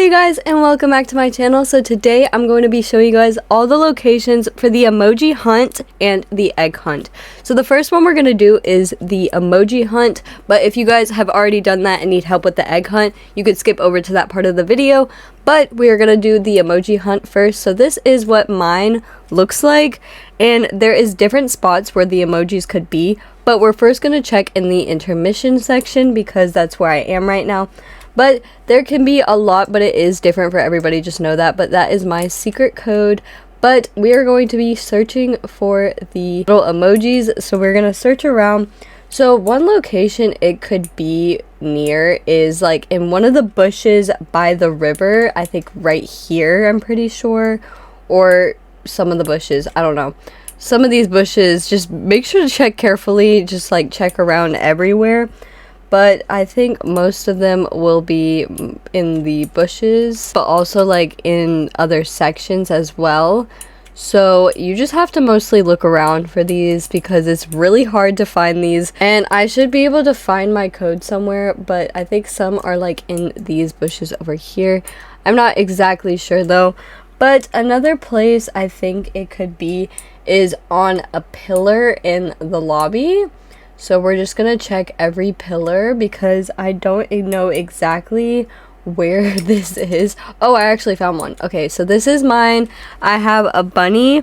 you guys, and welcome back to my channel. So today I'm going to be showing you guys all the locations for the emoji hunt and the egg hunt. So the first one we're going to do is the emoji hunt, but if you guys have already done that and need help with the egg hunt, you could skip over to that part of the video. But we are going to do the emoji hunt first. So this is what mine looks like, and there is different spots where the emojis could be, but we're first going to check in the intermission section because that's where I am right now. But there can be a lot, but it is different for everybody, just know that. But that is my secret code. But we are going to be searching for the little emojis, so we're going to search around. So one location it could be near is like in one of the bushes by the river. I think right here, I'm pretty sure. Or some of the bushes, I don't know. Some of these bushes, just make sure to check carefully, just like check around everywhere. But I think most of them will be in the bushes, but also like in other sections as well. So you just have to mostly look around for these because it's really hard to find these. And I should be able to find my code somewhere, but I think some are like in these bushes over here. I'm not exactly sure though. But another place I think it could be is on a pillar in the lobby. So we're just gonna check every pillar because I don't know exactly where this is. Oh, I actually found one. Okay, so this is mine. I have a bunny,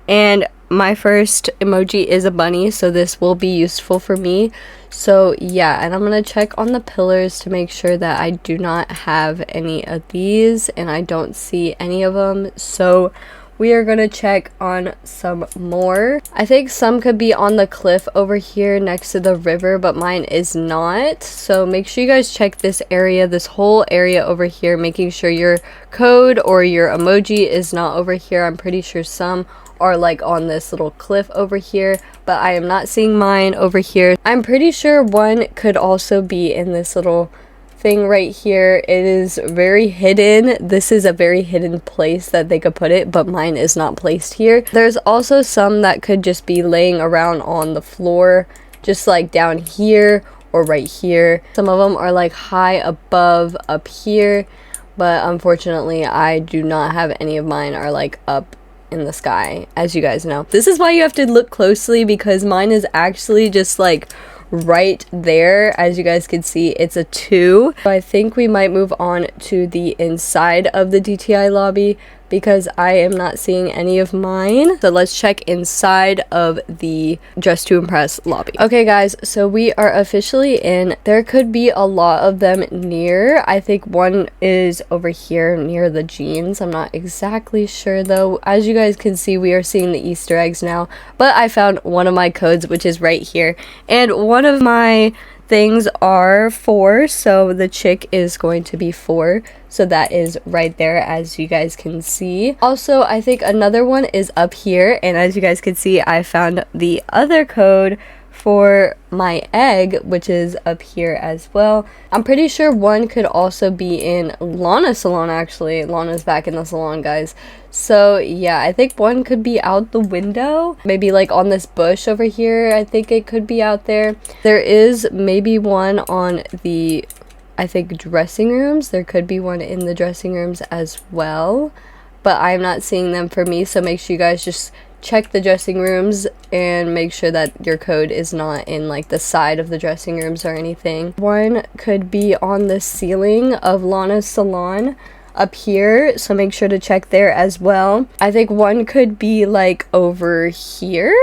and my first emoji is a bunny, so this will be useful for me. So yeah, and I'm gonna check on the pillars to make sure that I do not have any of these, and I don't see any of them. So we are going to check on some more. I think some could be on the cliff over here next to the river, but mine is not. So make sure you guys check this area, this whole area over here, making sure your code or your emoji is not over here. I'm pretty sure some are like on this little cliff over here, but I am not seeing mine over here. I'm pretty sure one could also be in this little thing right here. It is very hidden. This is a very hidden place that they could put it, but mine is not placed here. There's also some that could just be laying around on the floor, just like down here or right here. Some of them are like high above up here, but unfortunately I do not have any of mine are like up in the sky, as you guys know. This is why you have to look closely because mine is actually just like right there. As you guys can see, it's a 2. So I think we might move on to the inside of the DTI lobby because I am not seeing any of mine. So let's check inside of the Dress to Impress lobby. Okay guys, so we are officially in. There could be a lot of them near. I think one is over here near the jeans. I'm not exactly sure though. As you guys can see, we are seeing the Easter eggs now, but I found one of my codes, which is right here, and one of my things are 4, so the chick is going to be 4, so that is right there, as you guys can see. Also, I think another one is up here, and as you guys can see, I found the other code for my egg, which is up here as well. I'm pretty sure one could also be in Lana's salon. Actually, Lana's back in the salon, guys. So yeah, I think one could be out the window, maybe like on this bush over here. I think it could be out there. There is maybe one on the, I think, dressing rooms. There could be one in the dressing rooms as well, but I'm not seeing them for me. So make sure you guys just check the dressing rooms and make sure that your code is not in like the side of the dressing rooms or anything. One could be on the ceiling of Lana's salon up here, so make sure to check there as well. I think one could be like over here.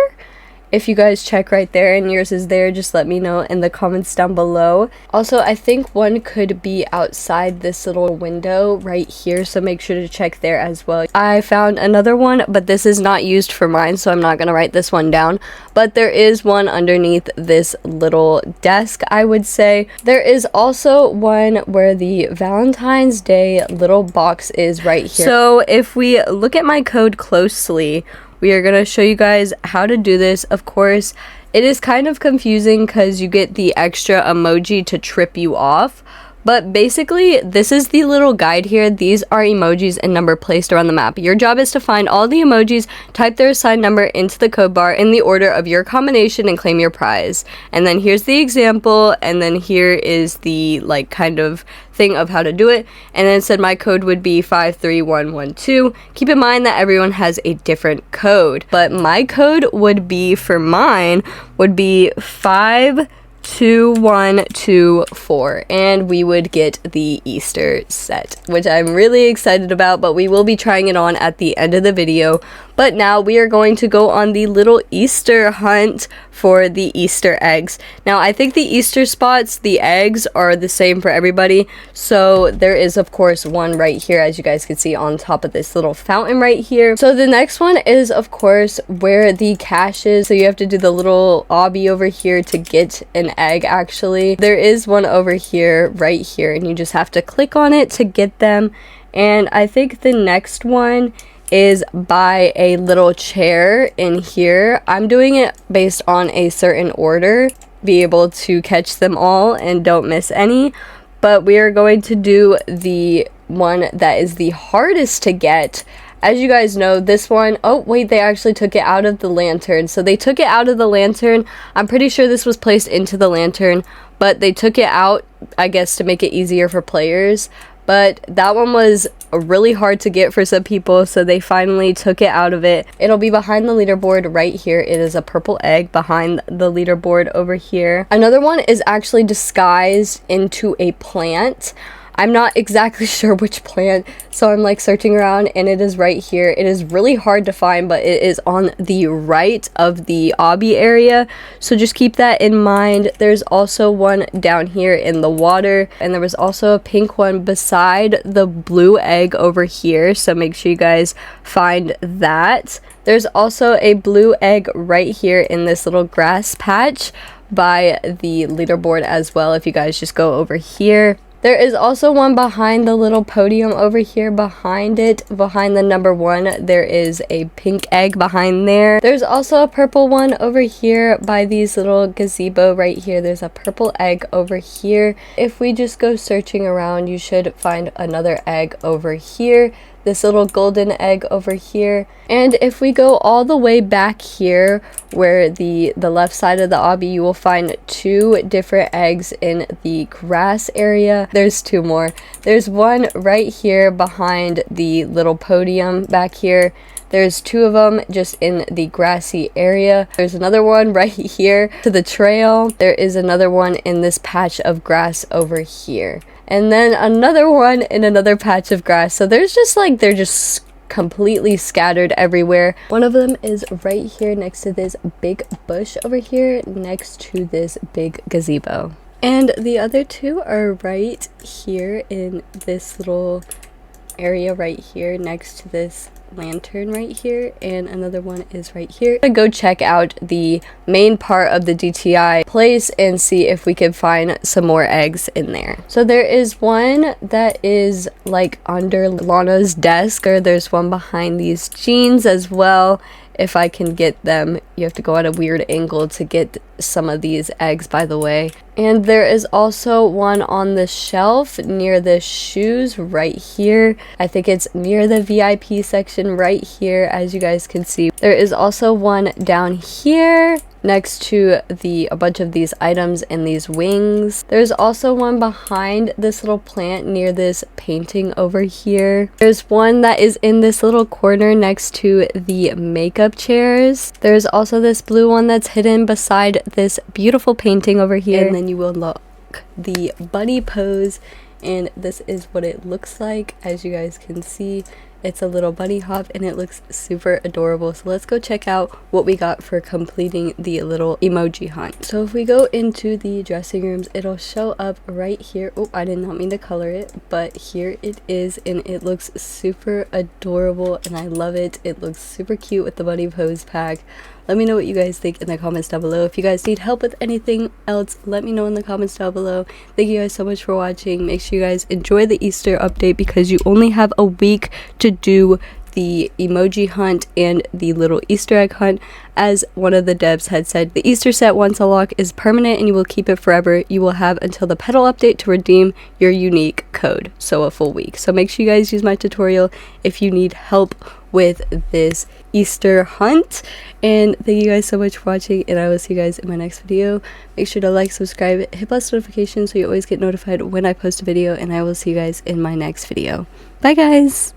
If you guys check right there and yours is there, just let me know in the comments down below. Also, I think one could be outside this little window right here, so make sure to check there as well. I found another one, but this is not used for mine, so I'm not going to write this one down. But there is one underneath this little desk, I would say. There is also one where the Valentine's Day little box is right here. So if we look at my code closely, we are going to show you guys how to do this. Of course, it is kind of confusing because you get the extra emoji to trip you off, But basically, this is the little guide here. These are emojis and number placed around the map. Your job is to find all the emojis, type their assigned number into the code bar in the order of your combination, and claim your prize. And then here's the example, and then here is the like kind of thing of how to do it. And then it said my code would be 53112. Keep in mind that everyone has a different code, but my code would be, for mine, would be 52124, and we would get the Easter set, which I'm really excited about, but we will be trying it on at the end of the video. But now we are going to go on the little Easter hunt for the Easter eggs. Now, I think the Easter spots, the eggs, are the same for everybody. So there is, of course, one right here, as you guys can see, on top of this little fountain right here. So the next one is, of course, where the cache is. So you have to do the little obby over here to get an egg, actually. There is one over here, right here, and you just have to click on it to get them. And I think the next one is by a little chair in here. I'm doing it based on a certain order, be able to catch them all and don't miss any. But we are going to do the one that is the hardest to get. As you guys know, this one, oh wait, they actually took it out of the lantern. So they took it out of the lantern. I'm pretty sure this was placed into the lantern, but they took it out, I guess, to make it easier for players. But that one was really hard to get for some people, so they finally took it out of it. It'll be behind the leaderboard right here. It is a purple egg behind the leaderboard over here. Another one is actually disguised into a plant. I'm not exactly sure which plant, so I'm like searching around, and it is right here. It is really hard to find, but it is on the right of the obby area, so just keep that in mind. There's also one down here in the water, and there was also a pink one beside the blue egg over here, so make sure you guys find that. There's also a blue egg right here in this little grass patch by the leaderboard as well, if you guys just go over here. There is also one behind the little podium over here. Behind it, behind the number 1, there is a pink egg behind there. There's also a purple one over here by these little gazebo right here. There's a purple egg over here. If we just go searching around, you should find another egg over here. This little golden egg over here. And if we go all the way back here, where the left side of the obby, you will find 2 different eggs in the grass area. There's 2 more. There's one right here behind the little podium back here. There's 2 of them just in the grassy area. There's another one right here to the trail. There is another one in this patch of grass over here. And then another one in another patch of grass. So there's just like, they're just completely scattered everywhere. One of them is right here next to this big bush over here, next to this big gazebo. And the other 2 are right here in this little area right here next to this lantern right here, and another one is right here. I'm gonna go check out the main part of the DTI place and see if we can find some more eggs in there. So there is one that is like under Lana's desk, or there's one behind these jeans as well. If I can get them, you have to go at a weird angle to get some of these eggs, by the way. And there is also one on the shelf near the shoes right here. I think it's near the VIP section right here, as you guys can see. There is also one down here next to a bunch of these items and these wings. There's also one behind this little plant near this painting over here. There's one that is in this little corner next to the makeup chairs. There's also this blue one that's hidden beside this beautiful painting over here. And then you will unlock the bunny pose, and this is what it looks like. As you guys can see, it's a little bunny hop and it looks super adorable. So let's go check out what we got for completing the little emoji hunt. So if we go into the dressing rooms, it'll show up right here. Oh, I did not mean to color it, but here it is, and it looks super adorable and I love it. It looks super cute with the bunny pose pack. Let me know what you guys think in the comments down below. If you guys need help with anything else, let me know in the comments down below. Thank you guys so much for watching. Make sure you guys enjoy the Easter update because you only have a week to do the emoji hunt and the little Easter egg hunt. As one of the devs had said, the Easter set, once unlocked, is permanent and you will keep it forever. You will have until the petal update to redeem your unique code, so a full week. So make sure you guys use my tutorial if you need help with this Easter hunt. And thank you guys so much for watching, and I will see you guys in my next video. Make sure to like, subscribe, hit post notifications so you always get notified when I post a video, and I will see you guys in my next video. Bye guys!